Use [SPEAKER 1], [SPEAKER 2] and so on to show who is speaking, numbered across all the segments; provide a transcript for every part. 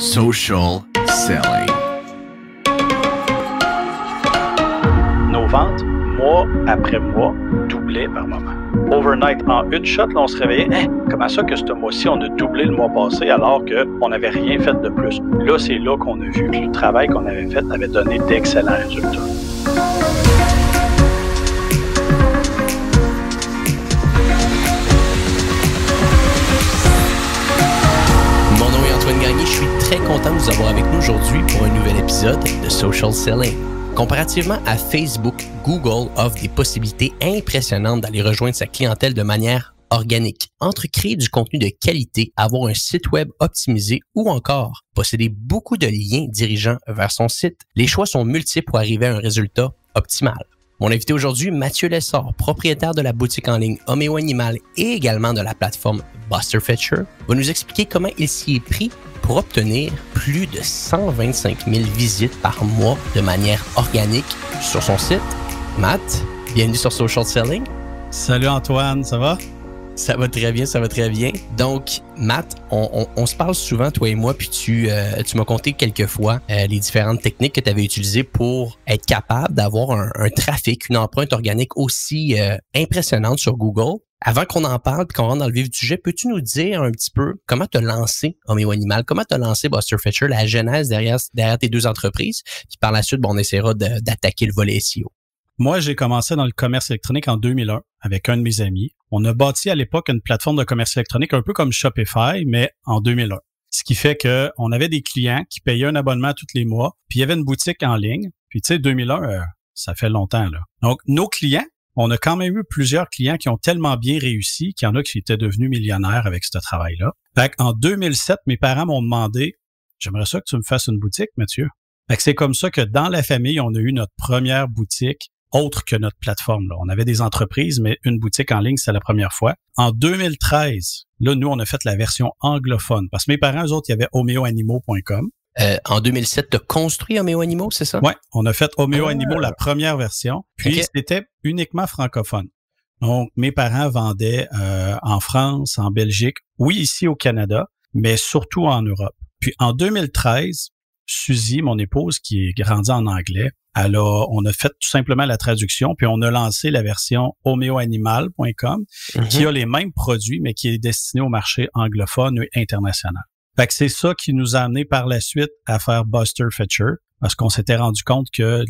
[SPEAKER 1] Social selling.
[SPEAKER 2] Nos ventes, mois après mois, doublaient par moment. Overnight, en une shot, là, on se réveillait. Comment ça que ce mois-ci, on a doublé le mois passé alors qu'on n'avait rien fait de plus? Là, c'est là qu'on a vu que le travail qu'on avait fait avait donné d'excellents résultats.
[SPEAKER 3] Mon nom est Antoine Gagné, je suis très content de vous avoir avec nous aujourd'hui pour un nouvel épisode de Social Selling. Comparativement à Facebook, Google offre des possibilités impressionnantes d'aller rejoindre sa clientèle de manière organique. Entre créer du contenu de qualité, avoir un site web optimisé ou encore posséder beaucoup de liens dirigeant vers son site, les choix sont multiples pour arriver à un résultat optimal. Mon invité aujourd'hui, Mathieu Lessard, propriétaire de la boutique en ligne Homéo Animal et également de la plateforme Buster Fetcher, va nous expliquer comment il s'y est pris pour obtenir plus de 125 000 visites par mois de manière organique sur son site. Matt, bienvenue sur Social Selling.
[SPEAKER 4] Salut Antoine, ça va?
[SPEAKER 3] Ça va très bien, ça va très bien. Donc, Matt, on se parle souvent, toi et moi, puis tu m'as conté quelques fois les différentes techniques que tu avais utilisées pour être capable d'avoir un trafic, une empreinte organique aussi impressionnante sur Google. Avant qu'on en parle et qu'on rentre dans le vif du sujet, peux-tu nous dire un petit peu comment tu as lancé Homéo Animal, comment tu as lancé Buster Fetcher, la genèse derrière tes deux entreprises, puis par la suite, on essaiera d'attaquer le volet SEO.
[SPEAKER 4] Moi, j'ai commencé dans le commerce électronique en 2001 avec un de mes amis. On a bâti à l'époque une plateforme de commerce électronique un peu comme Shopify, mais en 2001. Ce qui fait que on avait des clients qui payaient un abonnement tous les mois, puis il y avait une boutique en ligne. Puis tu sais, 2001, ça fait longtemps là. Donc, nos clients, on a quand même eu plusieurs clients qui ont tellement bien réussi qu'il y en a qui étaient devenus millionnaires avec ce travail-là. Fait qu'en 2007, mes parents m'ont demandé « J'aimerais ça que tu me fasses une boutique, Mathieu. » Fait que c'est comme ça que dans la famille, on a eu notre première boutique autre que notre plateforme. Là. On avait des entreprises, mais une boutique en ligne, c'était la première fois. En 2013, là, nous, on a fait la version anglophone parce que mes parents, eux autres, il y avait homeoanimaux.com.
[SPEAKER 3] En 2007, tu as construit Homéo Animaux, c'est ça?
[SPEAKER 4] Oui, on a fait Homéo Animaux, la première version. Puis, C'était uniquement francophone. Donc, mes parents vendaient en France, en Belgique, oui, ici au Canada, mais surtout en Europe. Puis, en 2013, Suzy, mon épouse, qui est grandie en anglais, on a fait tout simplement la traduction, puis on a lancé la version homeoanimal.com, qui a les mêmes produits, mais qui est destiné au marché anglophone et international. Fait que c'est ça qui nous a amené par la suite à faire Buster Fetcher, parce qu'on s'était rendu compte que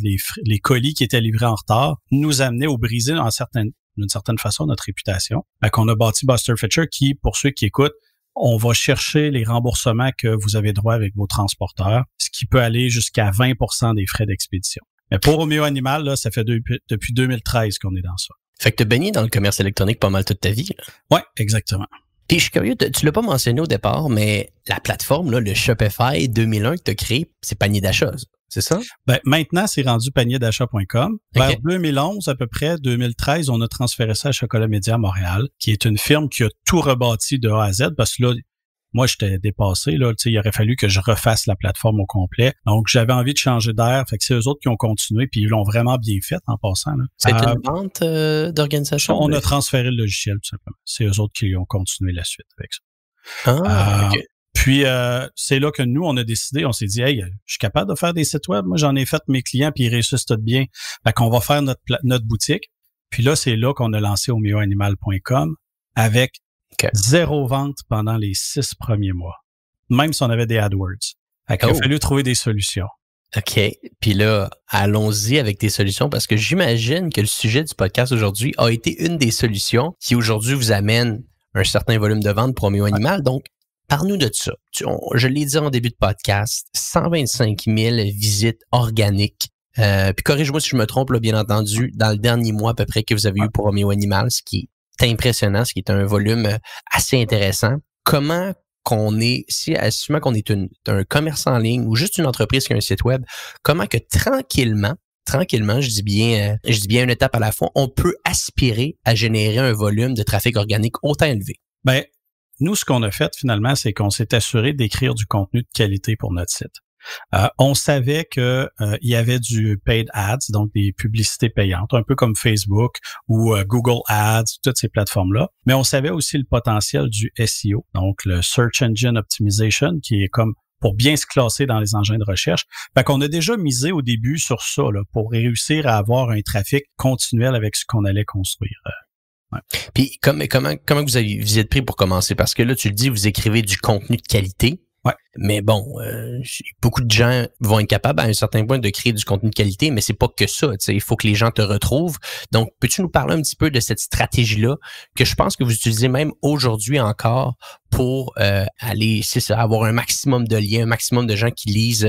[SPEAKER 4] les colis qui étaient livrés en retard nous amenaient au briser d'une certaine façon notre réputation. Fait qu'on a bâti Buster Fetcher qui, pour ceux qui écoutent, on va chercher les remboursements que vous avez droit avec vos transporteurs, ce qui peut aller jusqu'à 20% des frais d'expédition. Mais pour Homéo Animal, là, ça fait depuis 2013 qu'on est dans ça.
[SPEAKER 3] Fait que tu as baigné dans le commerce électronique pas mal toute ta vie.
[SPEAKER 4] Oui, exactement.
[SPEAKER 3] Puis je suis curieux, tu l'as pas mentionné au départ, mais la plateforme, là, le Shopify 2001 que tu as créé, c'est panier d'achat, c'est ça?
[SPEAKER 4] Ben, maintenant, c'est rendu panierdachat.com. Vers 2011, à peu près, 2013, on a transféré ça à Chocolat Média Montréal, qui est une firme qui a tout rebâti de A à Z, parce que là, moi, j'étais dépassé, là, tu sais, il aurait fallu que je refasse la plateforme au complet. Donc, j'avais envie de changer d'air, fait que c'est eux autres qui ont continué, puis ils l'ont vraiment bien fait en passant, là.
[SPEAKER 3] C'est une vente d'organisation?
[SPEAKER 4] On a transféré le logiciel, tout simplement. C'est eux autres qui ont continué la suite avec ça.
[SPEAKER 3] OK.
[SPEAKER 4] Puis, c'est là que nous, on a décidé, on s'est dit, hey, je suis capable de faire des sites web. Moi, j'en ai fait mes clients, puis ils réussissent tout bien. Fait qu'on va faire notre boutique. Puis là, c'est là qu'on a lancé homeoanimal.com avec zéro vente pendant les 6 premiers mois. Même si on avait des AdWords. Fait qu'il a fallu trouver des solutions.
[SPEAKER 3] OK. Puis là, allons-y avec tes solutions parce que j'imagine que le sujet du podcast aujourd'hui a été une des solutions qui aujourd'hui vous amène un certain volume de vente pour Homéo Animal. Donc, parle-nous de ça. Je l'ai dit en début de podcast, 125 000 visites organiques. Puis corrige-moi si je me trompe, là, bien entendu, dans le dernier mois à peu près que vous avez eu pour Homéo Animal, ce qui est impressionnant, ce qui est un volume assez intéressant. Comment qu'on est, assumant qu'on est un commerce en ligne ou juste une entreprise qui a un site web, comment que tranquillement, je dis bien une étape à la fois, on peut aspirer à générer un volume de trafic organique autant élevé?
[SPEAKER 4] Ben, nous, ce qu'on a fait finalement, c'est qu'on s'est assuré d'écrire du contenu de qualité pour notre site. On savait que il y avait du paid ads, donc des publicités payantes, un peu comme Facebook ou Google Ads, toutes ces plateformes-là. Mais on savait aussi le potentiel du SEO, donc le Search Engine Optimization, qui est comme pour bien se classer dans les engins de recherche. Fait qu'on a déjà misé au début sur ça, là, pour réussir à avoir un trafic continuel avec ce qu'on allait construire.
[SPEAKER 3] Ouais. Puis comment vous êtes pris pour commencer? Parce que là, tu le dis, vous écrivez du contenu de qualité.
[SPEAKER 4] Ouais.
[SPEAKER 3] Mais bon, beaucoup de gens vont être capables à un certain point de créer du contenu de qualité, mais c'est pas que ça. Il faut que les gens te retrouvent. Donc, peux-tu nous parler un petit peu de cette stratégie-là que je pense que vous utilisez même aujourd'hui encore pour aller, c'est ça, avoir un maximum de liens, un maximum de gens qui lisent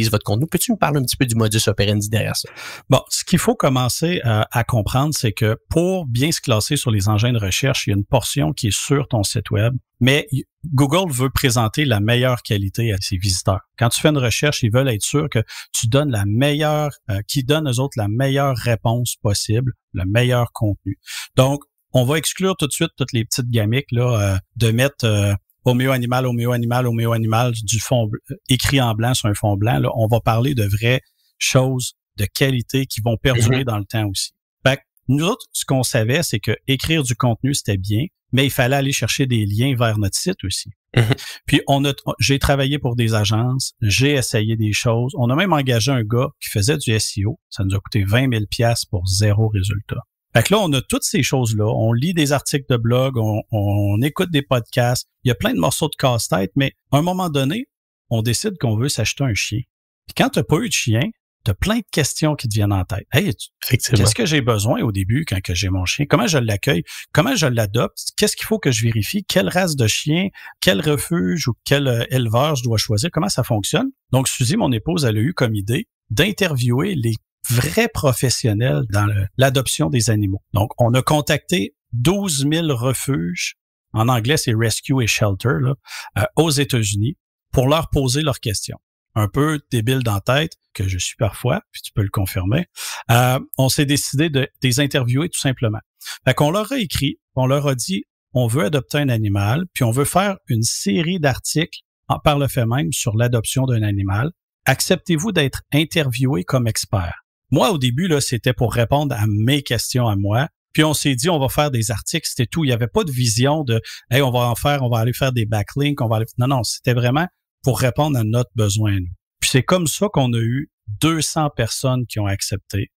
[SPEAKER 3] votre contenu. Peux-tu nous parler un petit peu du modus operandi derrière ça?
[SPEAKER 4] Bon, ce qu'il faut commencer à comprendre, c'est que pour bien se classer sur les engins de recherche, il y a une portion qui est sur ton site web, mais Google veut présenter la meilleure qualité à ses visiteurs. Quand tu fais une recherche, ils veulent être sûrs que tu donnes la meilleure, qu'ils donnent aux autres la meilleure réponse possible, le meilleur contenu. Donc, on va exclure tout de suite toutes les petites gamiques là, de mettre homéo animal du fond écrit en blanc sur un fond blanc. Là, on va parler de vraies choses de qualité qui vont perdurer dans le temps aussi. Fait que nous autres, ce qu'on savait, c'est que écrire du contenu, c'était bien, mais il fallait aller chercher des liens vers notre site aussi. Puis j'ai travaillé pour des agences, j'ai essayé des choses. On a même engagé un gars qui faisait du SEO. Ça nous a coûté 20 000 $ pour 0 résultat. Fait que là, on a toutes ces choses-là. On lit des articles de blog, on écoute des podcasts. Il y a plein de morceaux de casse-tête, mais à un moment donné, on décide qu'on veut s'acheter un chien. Puis quand t'as pas eu de chien, t'as plein de questions qui te viennent en tête. Hey, qu'est-ce que j'ai besoin au début quand que j'ai mon chien? Comment je l'accueille? Comment je l'adopte? Qu'est-ce qu'il faut que je vérifie? Quelle race de chien? Quel refuge ou quel éleveur je dois choisir? Comment ça fonctionne? Donc, Suzy, mon épouse, elle a eu comme idée d'interviewer les vrais professionnels dans l'adoption des animaux. Donc, on a contacté 12 000 refuges, en anglais c'est Rescue et Shelter, là, aux États-Unis, pour leur poser leurs questions. Un peu débile dans la tête, que je suis parfois, puis tu peux le confirmer. On s'est décidé de les interviewer tout simplement. Fait qu'on leur a écrit, on leur a dit, on veut adopter un animal, puis on veut faire une série d'articles par le fait même sur l'adoption d'un animal. Acceptez-vous d'être interviewé comme expert? Moi, au début, là, c'était pour répondre à mes questions à moi. Puis on s'est dit, on va faire des articles, c'était tout. Il n'y avait pas de vision de, hey, on va aller faire des backlinks, Non, c'était vraiment pour répondre à notre besoin, nous. Puis c'est comme ça qu'on a eu 200 personnes qui ont accepté.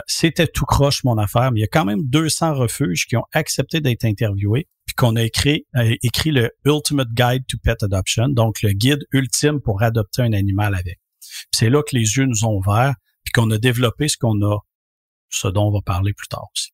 [SPEAKER 4] C'était tout croche, mon affaire, mais il y a quand même 200 refuges qui ont accepté d'être interviewés, puis qu'on a écrit le Ultimate Guide to Pet Adoption, donc le guide ultime pour adopter un animal avec. Puis c'est là que les yeux nous ont ouverts, puis qu'on a développé ce dont on va parler plus tard aussi.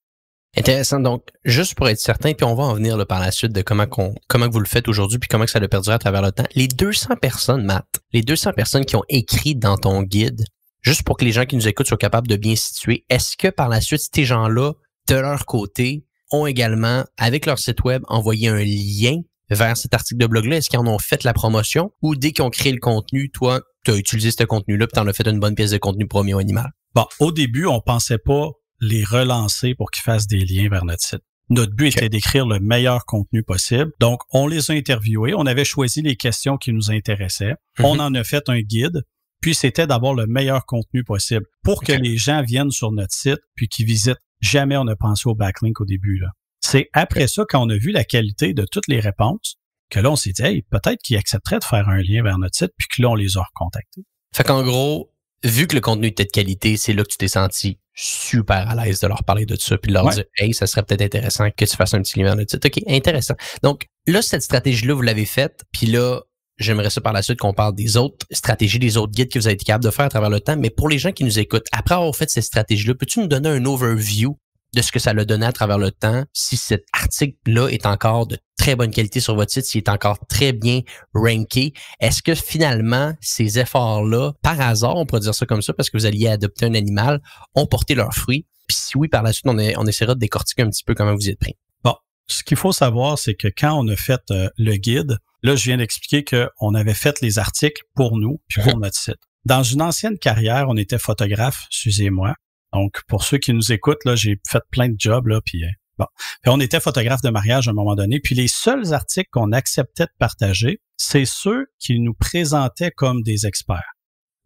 [SPEAKER 3] Intéressant. Donc, juste pour être certain, puis on va en venir là, par la suite de comment vous le faites aujourd'hui, puis comment que ça a perduré à travers le temps. Les 200 personnes, Matt, les 200 personnes qui ont écrit dans ton guide, juste pour que les gens qui nous écoutent soient capables de bien situer, est-ce que par la suite, ces gens-là, de leur côté, ont également, avec leur site web, envoyé un lien vers cet article de blog-là? Est-ce qu'ils en ont fait la promotion? Ou dès qu'ils ont créé le contenu, toi, tu as utilisé ce contenu-là puis tu en as fait une bonne pièce de contenu pour Homéo Animal?
[SPEAKER 4] Bon, au début, on pensait pas les relancer pour qu'ils fassent des liens vers notre site. Notre but était d'écrire le meilleur contenu possible. Donc, on les a interviewés. On avait choisi les questions qui nous intéressaient. On en a fait un guide. Puis, c'était d'avoir le meilleur contenu possible pour que les gens viennent sur notre site puis qu'ils visitent. Jamais on a pensé au backlink au début, là. C'est après ça, quand on a vu la qualité de toutes les réponses, que là, on s'est dit, hey, peut-être qu'ils accepteraient de faire un lien vers notre site, puis que là, on les a recontactés.
[SPEAKER 3] Fait qu'en gros, vu que le contenu était de qualité, c'est là que tu t'es senti super à l'aise de leur parler de ça, puis de leur dire, hey, ça serait peut-être intéressant que tu fasses un petit lien vers notre site. OK, intéressant. Donc, là, cette stratégie-là, vous l'avez faite, puis là, j'aimerais ça par la suite qu'on parle des autres stratégies, des autres guides que vous avez été capable de faire à travers le temps. Mais pour les gens qui nous écoutent, après avoir fait cette stratégie-là, peux-tu nous donner un overview de ce que ça l'a donné à travers le temps, si cet article-là est encore de très bonne qualité sur votre site, s'il est encore très bien ranké? Est-ce que finalement, ces efforts-là, par hasard, on pourrait dire ça comme ça, parce que vous alliez adopter un animal, ont porté leurs fruits? Puis si oui, par la suite, on essaiera de décortiquer un petit peu comment vous y êtes pris.
[SPEAKER 4] Bon, ce qu'il faut savoir, c'est que quand on a fait le guide, là, je viens d'expliquer qu'on avait fait les articles pour nous, puis pour notre site. Dans une ancienne carrière, on était photographe, Suzy et moi. Donc, pour ceux qui nous écoutent, là, j'ai fait plein de jobs, là, puis bon. Puis on était photographe de mariage à un moment donné, puis les seuls articles qu'on acceptait de partager, c'est ceux qui nous présentaient comme des experts.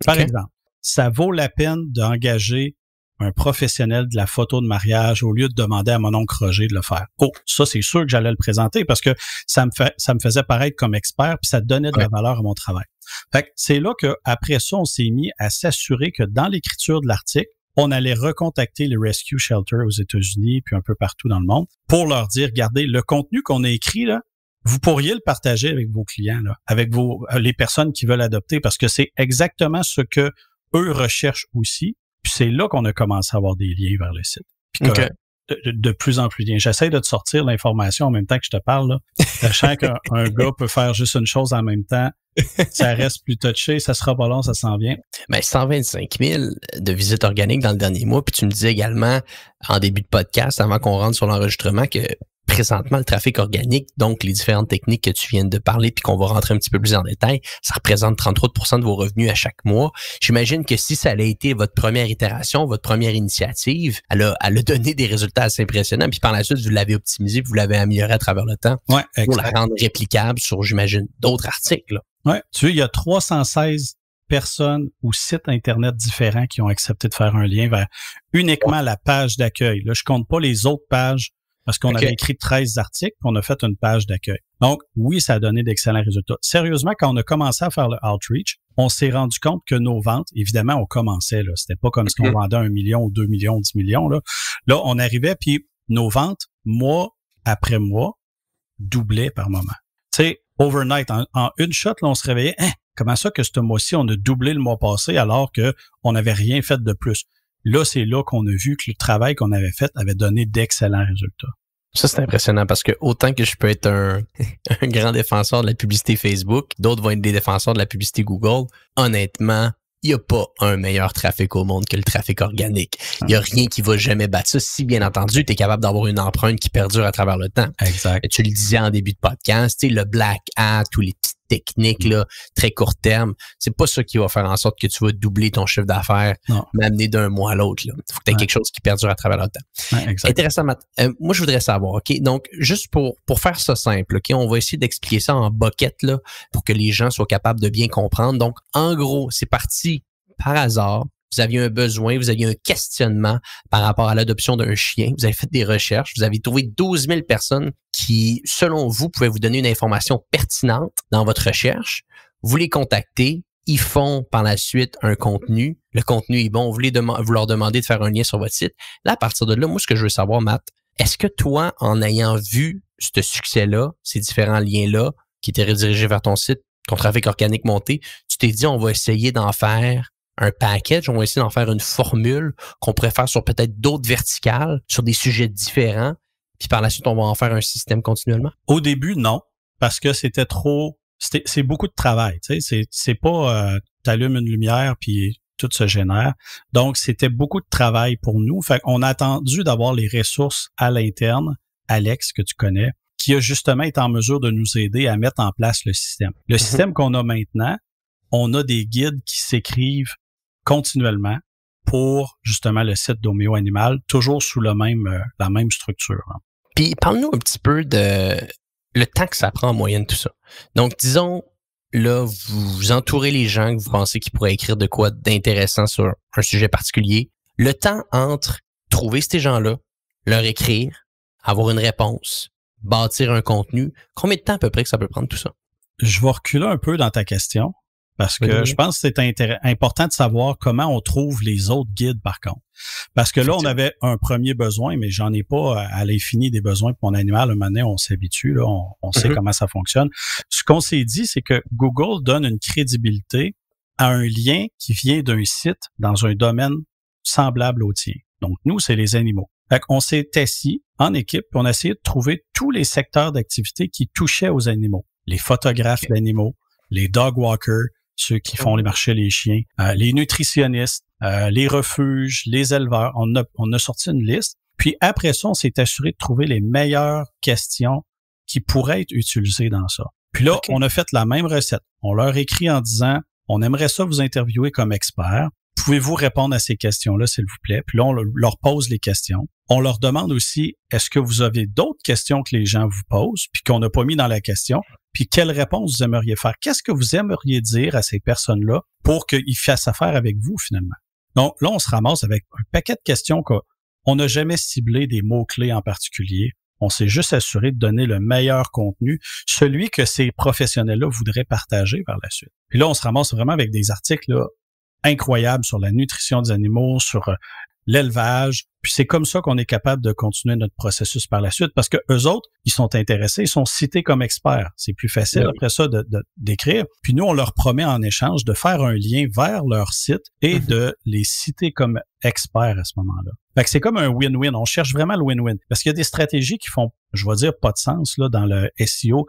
[SPEAKER 4] Par exemple, ça vaut la peine d'engager un professionnel de la photo de mariage au lieu de demander à mon oncle Roger de le faire. Oh, ça, c'est sûr que j'allais le présenter parce que ça me faisait paraître comme expert puis ça donnait de la valeur à mon travail. Fait que c'est là qu'après ça, on s'est mis à s'assurer que dans l'écriture de l'article, on allait recontacter les rescue shelters aux États-Unis puis un peu partout dans le monde pour leur dire, regardez, le contenu qu'on a écrit, là, vous pourriez le partager avec vos clients, là, avec les personnes qui veulent adopter, parce que c'est exactement ce que eux recherchent aussi. Puis c'est là qu'on a commencé à avoir des liens vers le site. Puis de plus en plus bien. J'essaie de te sortir l'information en même temps que je te parle, là. Sachant qu'un gars peut faire juste une chose en même temps, ça reste plus touché, ça sera pas long, ça s'en vient.
[SPEAKER 3] Ben, 125 000 de visites organiques dans le dernier mois. Puis tu me disais également, en début de podcast, avant qu'on rentre sur l'enregistrement, que présentement, le trafic organique, donc les différentes techniques que tu viens de parler puis qu'on va rentrer un petit peu plus en détail, ça représente 33 % de vos revenus à chaque mois. J'imagine que si ça a été votre première itération, votre première initiative, elle a donné des résultats assez impressionnants. Puis par la suite, vous l'avez optimisé, vous l'avez amélioré à travers le temps pour la rendre réplicable sur, j'imagine, d'autres articles.
[SPEAKER 4] Oui, tu vois, il y a 316 personnes ou sites Internet différents qui ont accepté de faire un lien vers uniquement la page d'accueil. Là, je compte pas les autres pages parce qu'on avait écrit 13 articles, puis on a fait une page d'accueil. Donc, oui, ça a donné d'excellents résultats. Sérieusement, quand on a commencé à faire le outreach, on s'est rendu compte que nos ventes, évidemment, on commençait, là. C'était pas comme si on vendait 1 million ou 2 millions, 10 millions, là. Là, on arrivait, puis nos ventes, mois après mois, doublaient par moment. Tu sais, overnight, en une shot, là, on se réveillait, comment ça que ce mois-ci, on a doublé le mois passé alors que on n'avait rien fait de plus? Là, c'est là qu'on a vu que le travail qu'on avait fait avait donné d'excellents résultats.
[SPEAKER 3] Ça, c'est impressionnant parce que autant que je peux être un grand défenseur de la publicité Facebook, d'autres vont être des défenseurs de la publicité Google. Honnêtement, il n'y a pas un meilleur trafic au monde que le trafic organique. Il n'y a rien qui va jamais battre ça. Si, bien entendu, tu es capable d'avoir une empreinte qui perdure à travers le temps.
[SPEAKER 4] Exact.
[SPEAKER 3] Et tu le disais en début de podcast, tu sais, le black hat ou les petites techniques là, très court terme, c'est pas ça qui va faire en sorte que tu vas doubler ton chiffre d'affaires, m'amener d'un mois à l'autre. Il faut que tu aies quelque chose qui perdure à travers le temps.
[SPEAKER 4] Ouais, exact.
[SPEAKER 3] Intéressant, Matt. Moi, je voudrais savoir, OK, donc, juste pour faire ça simple, OK, on va essayer d'expliquer ça en bucket, là, pour que les gens soient capables de bien comprendre. Donc, en gros, c'est parti par hasard. Vous aviez un besoin, vous aviez un questionnement par rapport à l'adoption d'un chien. Vous avez fait des recherches, vous avez trouvé 12 000 personnes qui, selon vous, pouvaient vous donner une information pertinente dans votre recherche. Vous les contactez, ils font par la suite un contenu. Le contenu est bon, vous leur demandez de faire un lien sur votre site. Là, à partir de là, moi, ce que je veux savoir, Matt, est-ce que toi, en ayant vu ce succès-là, ces différents liens-là qui étaient redirigés vers ton site, ton trafic organique monté, tu t'es dit, on va essayer d'en faire un package, on va essayer d'en faire une formule qu'on pourrait faire sur peut-être d'autres verticales, sur des sujets différents, puis par la suite, on va en faire un système continuellement?
[SPEAKER 4] Au début, non, parce que c'était trop... C'est beaucoup de travail, tu sais, c'est pas t'allumes une lumière puis tout se génère. Donc, c'était beaucoup de travail pour nous. Fait qu'on a attendu d'avoir les ressources à l'interne, Alex, que tu connais, qui a justement été en mesure de nous aider à mettre en place le système. Le système qu'on a maintenant, on a des guides qui s'écrivent continuellement pour justement le site d'Omeo Animal, toujours sous la même structure. Hein.
[SPEAKER 3] Puis parle-nous un petit peu de le temps que ça prend en moyenne tout ça. Donc disons, là, vous entourez les gens que vous pensez qu'ils pourraient écrire de quoi d'intéressant sur un sujet particulier. Le temps entre trouver ces gens-là, leur écrire, avoir une réponse, bâtir un contenu, combien de temps à peu près que ça peut prendre tout ça?
[SPEAKER 4] Je vais reculer un peu dans ta question. Parce que je pense que c'est important de savoir comment on trouve les autres guides, par contre. Parce que là, on avait un premier besoin, mais j'en ai pas à l'infini des besoins pour mon animal. Un moment donné, on s'habitue, là, on sait comment ça fonctionne. Ce qu'on s'est dit, c'est que Google donne une crédibilité à un lien qui vient d'un site dans un domaine semblable au tien. Donc, nous, c'est les animaux. Fait qu'on s'est assis en équipe, puis on a essayé de trouver tous les secteurs d'activité qui touchaient aux animaux. Les photographes d'animaux, les dog walkers, ceux qui font les marchés, les chiens, les nutritionnistes, les refuges, les éleveurs. On a sorti une liste. Puis après ça, on s'est assuré de trouver les meilleures questions qui pourraient être utilisées dans ça. Puis là, on a fait la même recette. On leur écrit en disant, on aimerait ça vous interviewer comme expert. Pouvez-vous répondre à ces questions-là, s'il vous plaît? Puis là, on leur pose les questions. On leur demande aussi, est-ce que vous avez d'autres questions que les gens vous posent, puis qu'on n'a pas mis dans la question? Puis quelle réponse vous aimeriez faire? Qu'est-ce que vous aimeriez dire à ces personnes-là pour qu'ils fassent affaire avec vous, finalement? Donc là, on se ramasse avec un paquet de questions qu'on n'a jamais ciblé des mots-clés en particulier. On s'est juste assuré de donner le meilleur contenu, celui que ces professionnels-là voudraient partager par la suite. Puis là, on se ramasse vraiment avec des articles là, incroyables sur la nutrition des animaux, sur l'élevage. Puis c'est comme ça qu'on est capable de continuer notre processus par la suite parce que eux autres, ils sont intéressés, ils sont cités comme experts. C'est plus facile après ça d'écrire. Puis nous, on leur promet en échange de faire un lien vers leur site et de les citer comme experts à ce moment-là. Fait que c'est comme un win-win. On cherche vraiment le win-win parce qu'il y a des stratégies qui font, je vais dire, pas de sens là dans le SEO.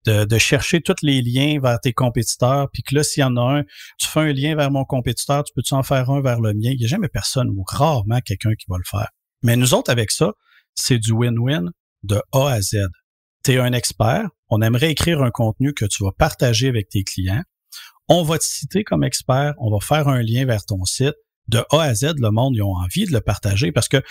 [SPEAKER 4] De chercher tous les liens vers tes compétiteurs, puis que là, s'il y en a un, tu fais un lien vers mon compétiteur, tu peux-tu en faire un vers le mien? Il n'y a jamais personne ou rarement quelqu'un qui va le faire. Mais nous autres, avec ça, c'est du win-win de A à Z. Tu es un expert, on aimerait écrire un contenu que tu vas partager avec tes clients. On va te citer comme expert, on va faire un lien vers ton site. De A à Z, le monde, ils ont envie de le partager parce que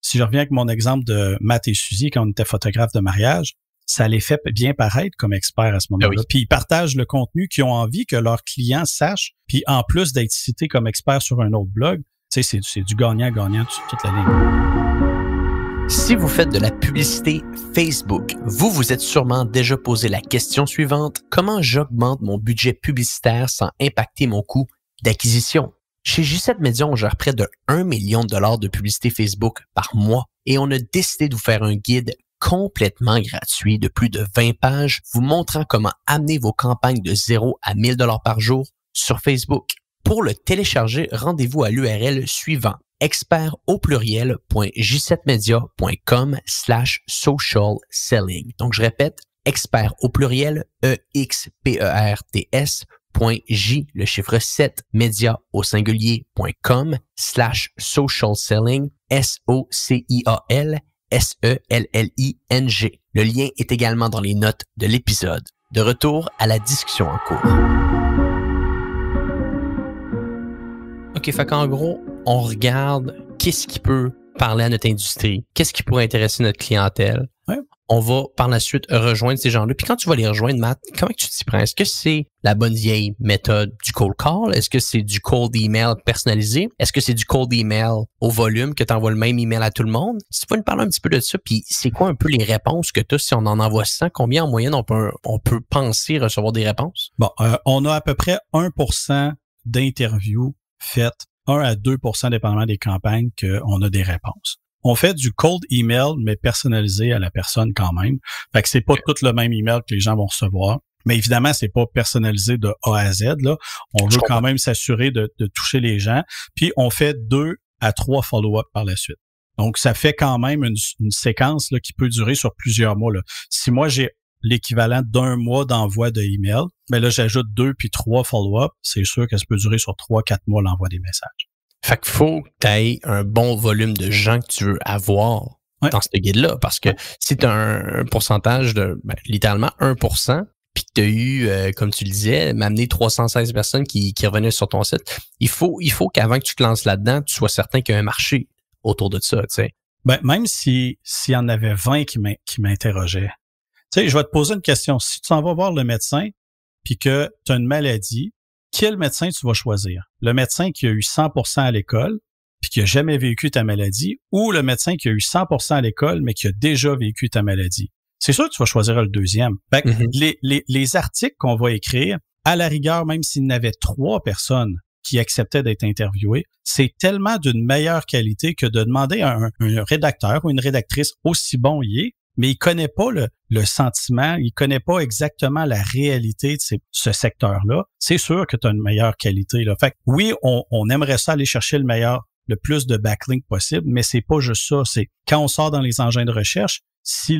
[SPEAKER 4] si je reviens avec mon exemple de Matt et Suzy quand on était photographe de mariage, ça les fait bien paraître comme experts à ce moment-là. Oui. Puis ils partagent le contenu qu'ils ont envie que leurs clients sachent. Puis en plus d'être cités comme experts sur un autre blog, tu sais, c'est du gagnant-gagnant sur toute la ligne.
[SPEAKER 3] Si vous faites de la publicité Facebook, vous vous êtes sûrement déjà posé la question suivante. Comment j'augmente mon budget publicitaire sans impacter mon coût d'acquisition? Chez J7 Media, on gère près de 1 million de dollars de publicité Facebook par mois et on a décidé de vous faire un guide complètement gratuit de plus de 20 pages vous montrant comment amener vos campagnes de 0 à 1000 $ par jour sur Facebook. Pour le télécharger, rendez-vous à l'URL suivant expert.j7media.com/social selling. Donc, je répète, expert au pluriel, EXPERTS.j, le chiffre 7, média au singulier.com/social selling, SOCIAL SELLING. Le lien est également dans les notes de l'épisode. De retour à la discussion en cours. OK, fait qu'en gros, on regarde qu'est-ce qui peut parler à notre industrie, qu'est-ce qui pourrait intéresser notre clientèle. Ouais. On va par la suite rejoindre ces gens-là. Puis quand tu vas les rejoindre, Matt, comment tu t'y prends? Est-ce que c'est la bonne vieille méthode du cold call? Est-ce que c'est du cold email personnalisé? Est-ce que c'est du cold email au volume que tu envoies le même email à tout le monde? Si tu peux nous parler un petit peu de ça, puis c'est quoi un peu les réponses que tu as si on en envoie 100? Combien en moyenne on peut penser recevoir des réponses?
[SPEAKER 4] Bon, on a à peu près 1% d'interviews faites, 1 à 2% dépendamment des campagnes qu'on a des réponses. On fait du cold email, mais personnalisé à la personne quand même. Fait que c'est pas tout le même email que les gens vont recevoir. Mais évidemment, c'est pas personnalisé de A à Z, là. On veut quand même s'assurer de toucher les gens. Puis, on fait 2 à 3 follow-up par la suite. Donc, ça fait quand même une séquence là, qui peut durer sur plusieurs mois, là. Si moi, j'ai l'équivalent d'1 mois d'envoi de email, ben là, j'ajoute 2 puis 3 follow-up. C'est sûr que ça peut durer sur 3-4 mois l'envoi des messages.
[SPEAKER 3] Fait qu'il faut que tu aies un bon volume de gens que tu veux avoir dans ce guide-là. Parce que si tu as un pourcentage de littéralement 1%, puis que tu as eu, comme tu le disais, m'amener 316 personnes qui revenaient sur ton site, il faut qu'avant que tu te lances là-dedans, tu sois certain qu'il y a un marché autour de ça, tu sais.
[SPEAKER 4] Ben, même s'il y en avait 20 qui m'interrogeaient, tu sais, je vais te poser une question. Si tu en vas voir le médecin, puis que tu as une maladie, quel médecin tu vas choisir? Le médecin qui a eu 100% à l'école puis qui a jamais vécu ta maladie ou le médecin qui a eu 100% à l'école mais qui a déjà vécu ta maladie? C'est sûr que tu vas choisir le deuxième. Fait que les articles qu'on va écrire, à la rigueur, même s'il y en avait 3 personnes qui acceptaient d'être interviewées, c'est tellement d'une meilleure qualité que de demander à un rédacteur ou une rédactrice aussi bon il est, mais il connaît pas le sentiment, il connaît pas exactement la réalité de ce secteur-là. C'est sûr que tu as une meilleure qualité, là. Fait que oui, on aimerait ça aller chercher le plus de backlinks possible, mais c'est pas juste ça. C'est quand on sort dans les engins de recherche, si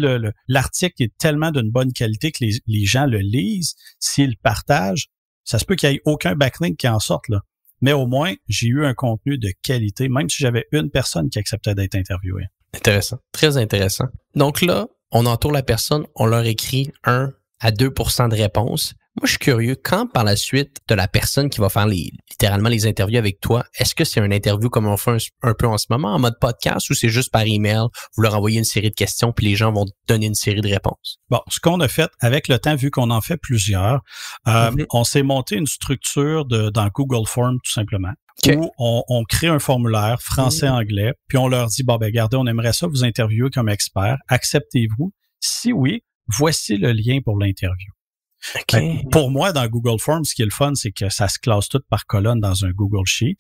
[SPEAKER 4] l'article est tellement d'une bonne qualité que les gens le lisent, s'ils le partagent, ça se peut qu'il y ait aucun backlink qui en sorte, là. Mais au moins, j'ai eu un contenu de qualité, même si j'avais une personne qui acceptait d'être interviewée.
[SPEAKER 3] Intéressant, très intéressant. Donc là, on entoure la personne, on leur écrit 1 à 2% de réponses. Moi, je suis curieux, quand par la suite de la personne qui va faire littéralement les interviews avec toi, est-ce que c'est une interview comme on fait un peu en ce moment, en mode podcast, ou c'est juste par email, vous leur envoyez une série de questions puis les gens vont donner une série de réponses?
[SPEAKER 4] Bon, ce qu'on a fait avec le temps, vu qu'on en fait plusieurs, on s'est monté une structure dans Google Form tout simplement. où on crée un formulaire français-anglais, puis on leur dit, bon, ben, regardez, on aimerait ça vous interviewer comme expert. Acceptez-vous? Si oui, voici le lien pour l'interview.
[SPEAKER 3] Okay.
[SPEAKER 4] Pour moi, dans Google Forms, ce qui est le fun, c'est que ça se classe tout par colonne dans un Google Sheet,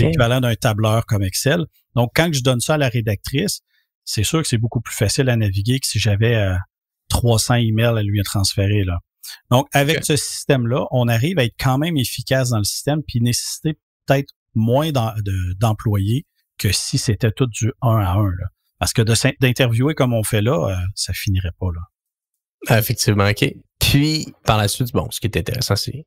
[SPEAKER 4] l'équivalent d'un tableur comme Excel. Donc, quand je donne ça à la rédactrice, c'est sûr que c'est beaucoup plus facile à naviguer que si j'avais 300 emails à lui transférer, là. Donc, avec ce système-là, on arrive à être quand même efficace dans le système puis nécessiter peut-être moins d'employés que si c'était tout du 1 à 1, là. Parce que d'interviewer comme on fait là, ça finirait pas, là.
[SPEAKER 3] Effectivement, OK. Puis, par la suite, bon, ce qui est intéressant, c'est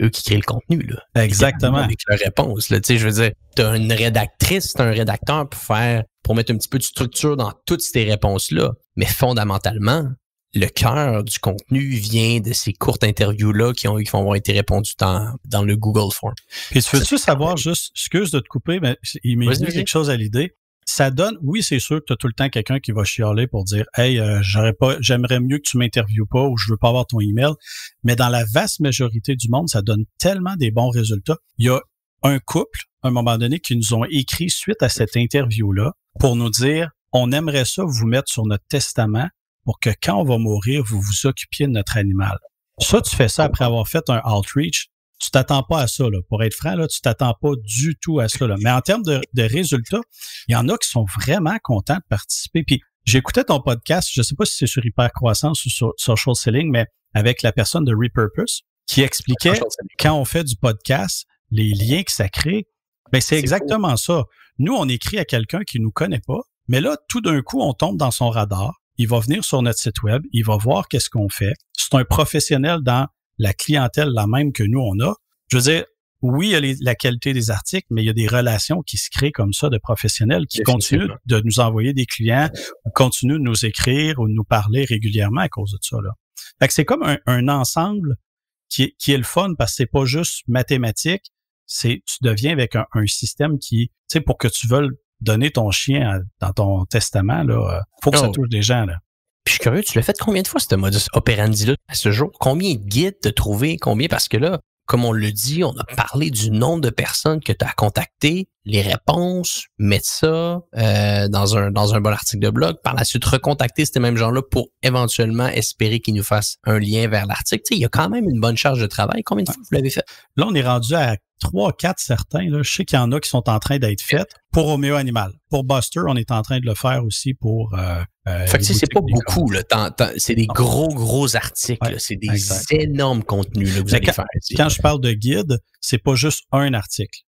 [SPEAKER 3] eux qui créent le contenu, là.
[SPEAKER 4] Exactement.
[SPEAKER 3] Avec leurs réponses, là. Tu sais, je veux dire, t'as une rédactrice, t'as un rédacteur pour mettre un petit peu de structure dans toutes ces réponses-là. Mais fondamentalement, le cœur du contenu vient de ces courtes interviews-là qui vont avoir été répondues dans le Google Form.
[SPEAKER 4] Puis, tu veux-tu savoir juste, excuse de te couper, mais il m'est venu quelque chose à l'idée. Ça donne, oui, c'est sûr que tu as tout le temps quelqu'un qui va chialer pour dire « Hey, j'aimerais mieux que tu m'interviewes pas ou je veux pas avoir ton email. » Mais dans la vaste majorité du monde, ça donne tellement des bons résultats. Il y a un couple, à un moment donné, qui nous ont écrit suite à cette interview-là pour nous dire « On aimerait ça vous mettre sur notre testament pour que quand on va mourir, vous vous occupiez de notre animal. » Ça, tu fais ça après avoir fait un outreach. Tu t'attends pas à ça, là. Pour être franc, là, tu t'attends pas du tout à ça, là. Mais en termes de résultats, il y en a qui sont vraiment contents de participer. Puis, j'écoutais ton podcast, je sais pas si c'est sur Hypercroissance ou sur Social Selling, mais avec la personne de Repurpose, qui expliquait quand on fait du podcast, les liens que ça crée. Ben, c'est exactement ça. Nous, on écrit à quelqu'un qui nous connaît pas, mais là, tout d'un coup, on tombe dans son radar. Il va venir sur notre site web, il va voir qu'est-ce qu'on fait. C'est un professionnel dans la clientèle la même que nous, on a. Je veux dire, oui, il y a la qualité des articles, mais il y a des relations qui se créent comme ça de professionnels qui continuent de nous envoyer des clients ou continuent de nous écrire ou de nous parler régulièrement à cause de ça, là. Fait que c'est comme un ensemble qui est le fun parce que c'est pas juste mathématique, tu deviens avec un système qui, tu sais, pour que tu veuilles donner ton chien dans ton testament, là, faut que ça touche des gens, là.
[SPEAKER 3] Puis je suis curieux, tu l'as fait combien de fois, ce modus operandi-là, à ce jour? Combien de guides t'as trouvé? Combien? Parce que là, comme on le dit, on a parlé du nombre de personnes que tu as contactées, les réponses, mettre ça dans un bon article de blog, par la suite recontacter ces mêmes gens-là pour éventuellement espérer qu'ils nous fassent un lien vers l'article. Tu sais, il y a quand même une bonne charge de travail. Combien de fois vous l'avez fait?
[SPEAKER 4] Là, on est rendu à 3, 4 certains. Là. Je sais qu'il y en a qui sont en train d'être faites pour Roméo Animal. Pour Buster, on est en train de le faire aussi pour...
[SPEAKER 3] fait que c'est pas beaucoup. Là. C'est des gros articles.
[SPEAKER 4] Ouais,
[SPEAKER 3] c'est des énormes contenus là, que vous allez faire.
[SPEAKER 4] Quand je parle de guide, c'est pas juste un article.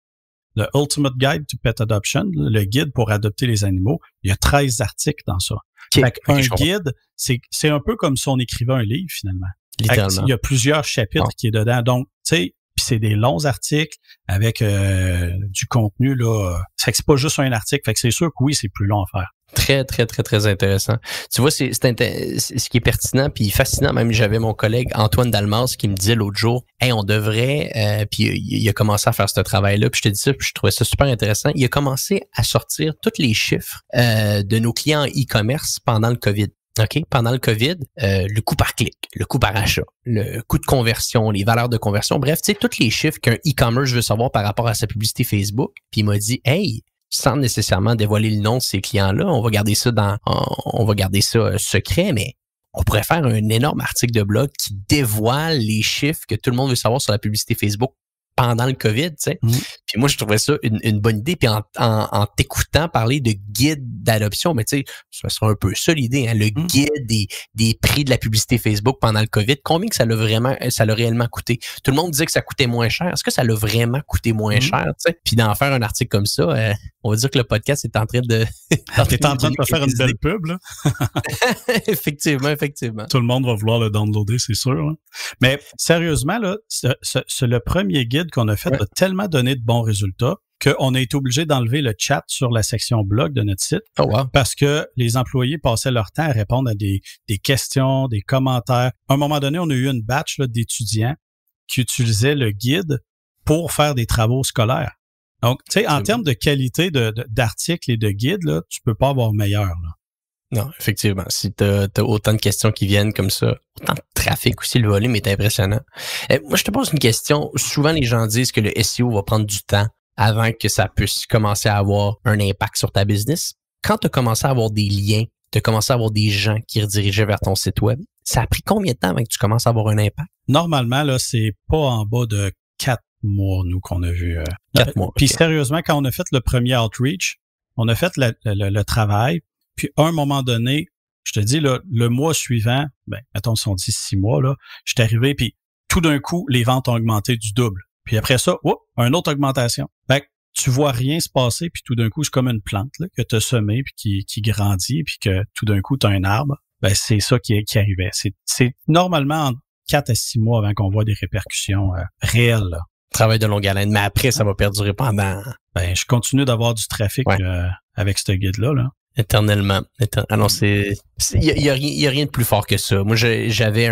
[SPEAKER 4] Le Ultimate Guide to Pet Adoption, le guide pour adopter les animaux, il y a 13 articles dans ça. Fait qu'un guide, c'est un peu comme si on écrivait un livre, finalement.
[SPEAKER 3] Littéralement.
[SPEAKER 4] Il y a plusieurs chapitres qui est dedans. Donc, tu sais, puis c'est des longs articles avec du contenu, là. Fait que c'est pas juste un article. Fait que c'est sûr que oui, c'est plus long à faire.
[SPEAKER 3] Très intéressant. Tu vois, c'est ce qui est pertinent puis fascinant. Même j'avais mon collègue Antoine Dalmas qui me disait l'autre jour, hey, on devrait, puis il a commencé à faire ce travail-là, puis je te dis ça, puis je trouvais ça super intéressant. Il a commencé à sortir tous les chiffres de nos clients en e-commerce pendant le COVID. OK? Pendant le COVID, le coût par clic, le coût par achat, le coût de conversion, les valeurs de conversion, bref, tu sais, tous les chiffres qu'un e-commerce veut savoir par rapport à sa publicité Facebook. Puis il m'a dit, hey, sans nécessairement dévoiler le nom de ces clients-là, on va garder ça secret, mais on pourrait faire un énorme article de blog qui dévoile les chiffres que tout le monde veut savoir sur la publicité Facebook pendant le COVID, tu sais. Puis moi, je trouvais ça une bonne idée. Puis en t'écoutant parler de guide d'adoption, mais tu sais, ça sera un peu ça l'idée, hein, le guide des prix de la publicité Facebook pendant le COVID. Combien que ça l'a réellement coûté? Tout le monde disait que ça coûtait moins cher. Est-ce que ça l'a vraiment coûté moins cher, tu sais? Puis d'en faire un article comme ça, on va dire que le podcast est en train de...
[SPEAKER 4] T'es en train de faire une belle pub, là.
[SPEAKER 3] Effectivement.
[SPEAKER 4] Tout le monde va vouloir le downloader, c'est sûr. Hein. Mais sérieusement, là, c'est le premier guide qu'on a fait a tellement donné de bons résultats qu'on a été obligé d'enlever le chat sur la section blog de notre site parce que les employés passaient leur temps à répondre à des questions, des commentaires. À un moment donné, on a eu une batch là, d'étudiants qui utilisaient le guide pour faire des travaux scolaires. Donc, tu sais, en termes de qualité d'articles et de guides, là, tu peux pas avoir meilleur, là.
[SPEAKER 3] Non, effectivement. Si t'as autant de questions qui viennent comme ça, autant de trafic aussi, le volume est impressionnant. Moi, je te pose une question. Souvent, les gens disent que le SEO va prendre du temps avant que ça puisse commencer à avoir un impact sur ta business. Quand tu as commencé à avoir des liens, tu as commencé à avoir des gens qui redirigeaient vers ton site web, ça a pris combien de temps avant que tu commences à avoir un impact?
[SPEAKER 4] Normalement, là, c'est pas en bas de 4 mois, nous, qu'on a vu.
[SPEAKER 3] 4 mois.
[SPEAKER 4] Puis sérieusement, quand on a fait le premier outreach, on a fait le travail, puis à un moment donné, je te dis, là, le mois suivant, mettons, si on dit 6 mois, là, je suis arrivé, puis tout d'un coup, les ventes ont augmenté du double. Puis après ça, une autre augmentation. Fait que tu vois rien se passer, puis tout d'un coup, c'est comme une plante là, que tu as semée, puis qui grandit, puis que tout d'un coup, tu as un arbre. C'est ça qui arrivait. C'est normalement en 4 à 6 mois avant qu'on voit des répercussions réelles. Là.
[SPEAKER 3] Travail de longue haleine, mais après, ça va perdurer pendant...
[SPEAKER 4] je continue d'avoir du trafic avec ce guide-là. Là.
[SPEAKER 3] Éternellement. Non, il y a rien de plus fort que ça. Moi, j'avais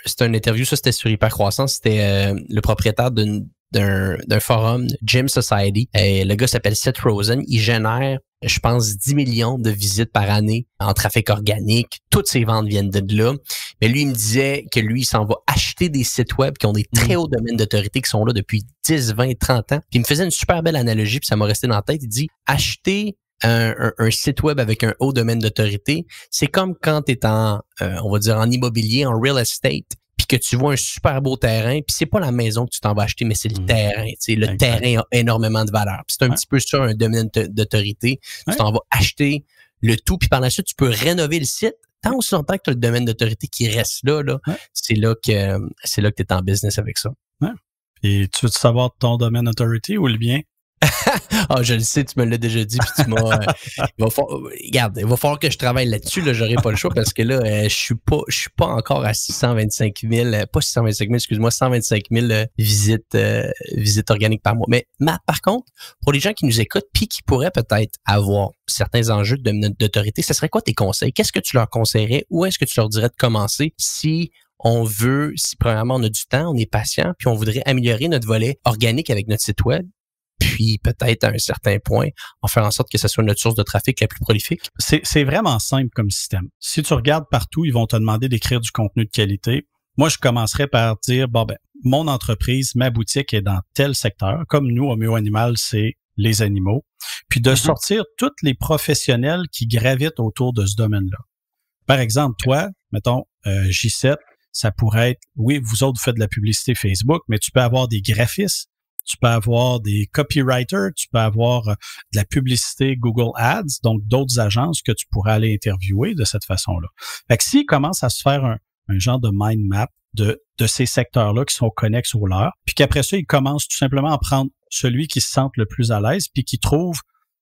[SPEAKER 3] c'était une interview, ça c'était sur Hypercroissance, c'était le propriétaire d'un forum, Gym Society. Et le gars s'appelle Seth Rosen. Il génère, je pense, 10 millions de visites par année en trafic organique. Toutes ses ventes viennent de là. Mais lui, il me disait que lui, il s'en va acheter des sites web qui ont des très hauts domaines d'autorité qui sont là depuis 10, 20, 30 ans. Puis il me faisait une super belle analogie, puis ça m'a resté dans la tête. Il dit, acheter un site web avec un haut domaine d'autorité, c'est comme quand tu es en immobilier, en real estate, puis que tu vois un super beau terrain, puis c'est pas la maison que tu t'en vas acheter, mais c'est le terrain. Le terrain a énormément de valeur. Puis c'est un petit peu ça, un domaine d'autorité. Tu t'en vas acheter le tout, puis par la suite, tu peux rénover le site. Tant aussi longtemps que tu as le domaine d'autorité qui reste là, c'est là que tu es en business avec ça.
[SPEAKER 4] Ouais. Et tu veux savoir ton domaine d'autorité ou le mien?
[SPEAKER 3] Je le sais, tu me l'as déjà dit, puis tu m'as... il va falloir que je travaille là-dessus, là, j'aurai pas le choix, parce que là, je suis pas encore à 125 000 visites organiques par mois. Mais Matt, par contre, pour les gens qui nous écoutent, puis qui pourraient peut-être avoir certains enjeux de domaine d'autorité, ce serait quoi tes conseils? Qu'est-ce que tu leur conseillerais? Où est-ce que tu leur dirais de commencer si premièrement on a du temps, on est patient, puis on voudrait améliorer notre volet organique avec notre site web? Puis peut-être à un certain point, en faire en sorte que ce soit notre source de trafic la plus prolifique?
[SPEAKER 4] C'est vraiment simple comme système. Si tu regardes partout, ils vont te demander d'écrire du contenu de qualité. Moi, je commencerais par dire, mon entreprise, ma boutique est dans tel secteur. Comme nous, Homéo Animal, c'est les animaux. Puis de sortir tous les professionnels qui gravitent autour de ce domaine-là. Par exemple, toi, mettons, J7, ça pourrait être, oui, vous autres, vous faites de la publicité Facebook, mais tu peux avoir des graphistes. Tu peux avoir des copywriters, tu peux avoir de la publicité Google Ads, donc d'autres agences que tu pourrais aller interviewer de cette façon-là. Fait que s'ils commencent à se faire un genre de mind map de ces secteurs-là qui sont connexes aux leurs, puis qu'après ça, ils commencent tout simplement à prendre celui qui se sente le plus à l'aise, puis qui trouve,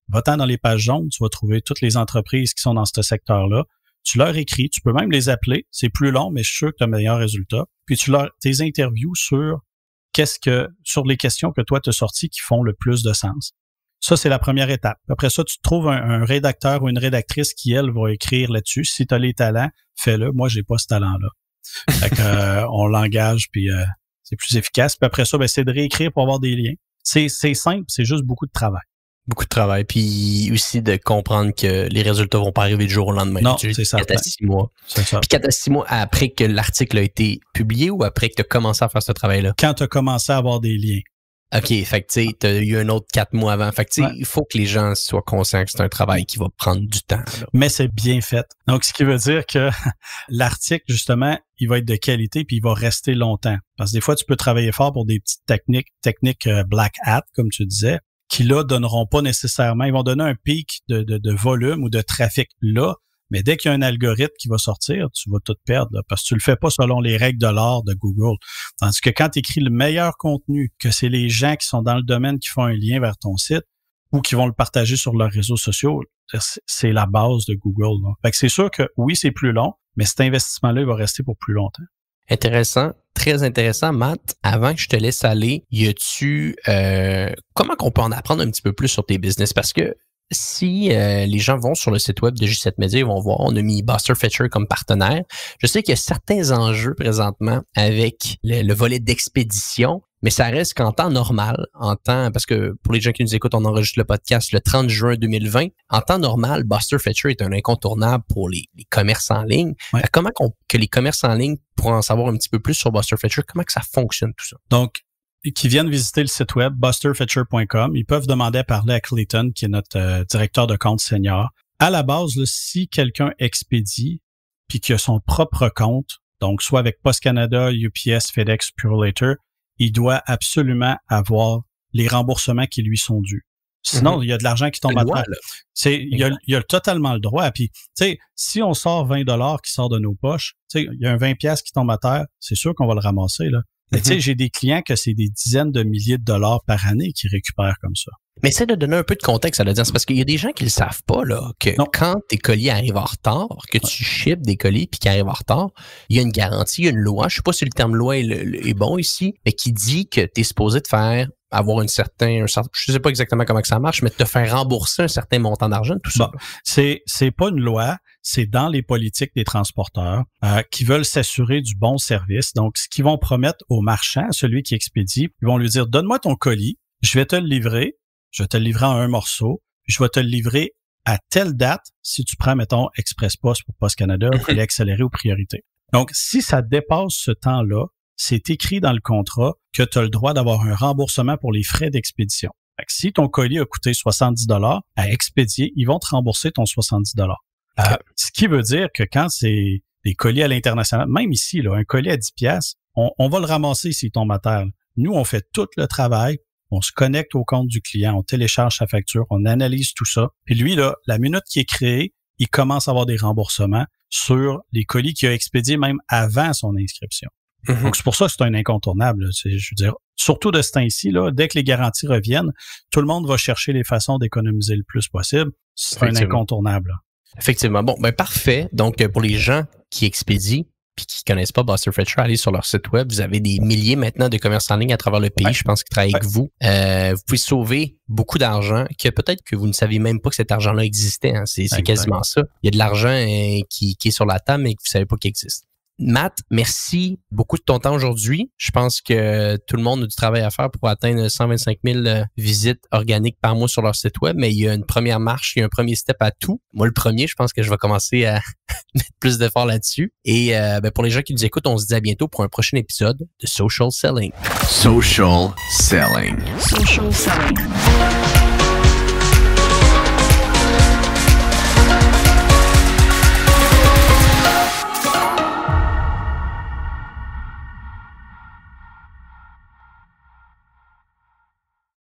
[SPEAKER 4] va-t'en dans les pages jaunes, tu vas trouver toutes les entreprises qui sont dans ce secteur-là. Tu leur écris, tu peux même les appeler, c'est plus long, mais je suis sûr que tu as un meilleur résultat. Puis tes interviews sur les questions que toi, tu as sorties qui font le plus de sens. Ça, c'est la première étape. Après ça, tu trouves un rédacteur ou une rédactrice qui, elle, va écrire là-dessus. Si tu as les talents, fais-le. Moi, j'ai pas ce talent-là. Fait que, on l'engage, puis c'est plus efficace. Puis après ça, c'est de réécrire pour avoir des liens. C'est simple, c'est juste beaucoup de travail.
[SPEAKER 3] Beaucoup de travail, puis aussi de comprendre que les résultats vont pas arriver du jour au lendemain.
[SPEAKER 4] Non, c'est ça.
[SPEAKER 3] 4 à 6 mois.
[SPEAKER 4] C'est ça.
[SPEAKER 3] Puis 4 à 6 mois après que l'article a été publié ou après que tu as commencé à faire ce travail-là?
[SPEAKER 4] Quand tu as commencé à avoir des liens.
[SPEAKER 3] OK, fait que tu sais, tu as eu un autre 4 mois avant. Fait que tu sais, il faut que les gens soient conscients que c'est un travail qui va prendre du temps. Là.
[SPEAKER 4] Mais c'est bien fait. Donc, ce qui veut dire que l'article, justement, il va être de qualité puis il va rester longtemps. Parce que des fois, tu peux travailler fort pour des petites techniques black hat, comme tu disais, qui là donneront pas nécessairement, ils vont donner un pic de volume ou de trafic là, mais dès qu'il y a un algorithme qui va sortir, tu vas tout perdre là, parce que tu le fais pas selon les règles de l'art de Google. Tandis que quand tu écris le meilleur contenu, que c'est les gens qui sont dans le domaine qui font un lien vers ton site ou qui vont le partager sur leurs réseaux sociaux, c'est la base de Google. Là. Fait que c'est sûr que oui, c'est plus long, mais cet investissement-là, il va rester pour plus longtemps.
[SPEAKER 3] Intéressant, très intéressant. Matt, avant que je te laisse aller, comment qu'on peut en apprendre un petit peu plus sur tes business? Parce que si les gens vont sur le site web de J7 Media, ils vont voir, on a mis Buster Fetcher comme partenaire. Je sais qu'il y a certains enjeux présentement avec le volet d'expédition, mais ça reste qu'en temps normal, parce que pour les gens qui nous écoutent, on enregistre le podcast le 30 juin 2020. En temps normal, Buster Fetcher est un incontournable pour les commerces en ligne. Ouais. Comment que les commerces en ligne, pour en savoir un petit peu plus sur Buster Fetcher, comment que ça fonctionne tout ça?
[SPEAKER 4] Donc, qui viennent visiter le site web busterfetcher.com. Ils peuvent demander à parler à Clayton, qui est notre directeur de compte senior. À la base, là, si quelqu'un expédie puis qu'il a son propre compte, donc soit avec Post Canada, UPS, FedEx, Purolator, il doit absolument avoir les remboursements qui lui sont dus. Sinon, il y a de l'argent qui tombe à terre. Il a totalement le droit. Puis, tu sais, si on sort 20$ qui sort de nos poches, tu sais, il y a un 20$ qui tombe à terre, c'est sûr qu'on va le ramasser, là. Mais tu sais, j'ai des clients que c'est des dizaines de milliers de dollars par année qui récupèrent comme ça.
[SPEAKER 3] Mais essaie de donner un peu de contexte à l'audience, parce qu'il y a des gens qui le savent pas, là, que quand tes colis arrivent en retard, que tu ships des colis puis qu'ils arrivent en retard, il y a une garantie, il y a une loi, je sais pas si le terme loi est bon ici, mais qui dit que tu es supposé de faire avoir un certain, je sais pas exactement comment que ça marche, mais de te faire rembourser un certain montant d'argent, tout ça.
[SPEAKER 4] Bon, c'est pas une loi, c'est dans les politiques des transporteurs qui veulent s'assurer du bon service. Donc, ce qu'ils vont promettre au marchand, celui qui expédie, ils vont lui dire, donne-moi ton colis, je vais te le livrer en un morceau, puis je vais te le livrer à telle date si tu prends, mettons, Express Post pour Post Canada, colis accéléré ou priorité. Donc, si ça dépasse ce temps-là, c'est écrit dans le contrat que tu as le droit d'avoir un remboursement pour les frais d'expédition. Fait que si ton colis a coûté 70$ à expédier, ils vont te rembourser ton 70$. Ce qui veut dire que quand c'est des colis à l'international, même ici, là, un colis à 10$, on va le ramasser s'il tombe à terre. Nous, on fait tout le travail, on se connecte au compte du client, on télécharge sa facture, on analyse tout ça. Puis lui, là, la minute qu'il est créé, il commence à avoir des remboursements sur les colis qu'il a expédiés même avant son inscription. Donc, c'est pour ça que c'est un incontournable. Là. Je veux dire, surtout de ce temps-ci, là, dès que les garanties reviennent, tout le monde va chercher les façons d'économiser le plus possible. C'est un incontournable. Là.
[SPEAKER 3] Effectivement. Bon, ben parfait. Donc, pour les gens qui expédient puis qui connaissent pas Buster Fetcher, allez sur leur site web. Vous avez des milliers maintenant de commerçants en ligne à travers le pays. Je pense qu'ils travaillent avec vous. Vous pouvez sauver beaucoup d'argent que peut-être que vous ne saviez même pas que cet argent-là existait. Hein. C'est quasiment ça. Il y a de l'argent qui est sur la table mais que vous savez pas qu'il existe. Matt, merci beaucoup de ton temps aujourd'hui. Je pense que tout le monde a du travail à faire pour atteindre 125 000 visites organiques par mois sur leur site web, mais il y a une première marche, il y a un premier step à tout. Moi, le premier, je pense que je vais commencer à mettre plus d'efforts là-dessus. Et pour les gens qui nous écoutent, on se dit à bientôt pour un prochain épisode de Social Selling.
[SPEAKER 1] Social Selling.
[SPEAKER 5] Social Selling.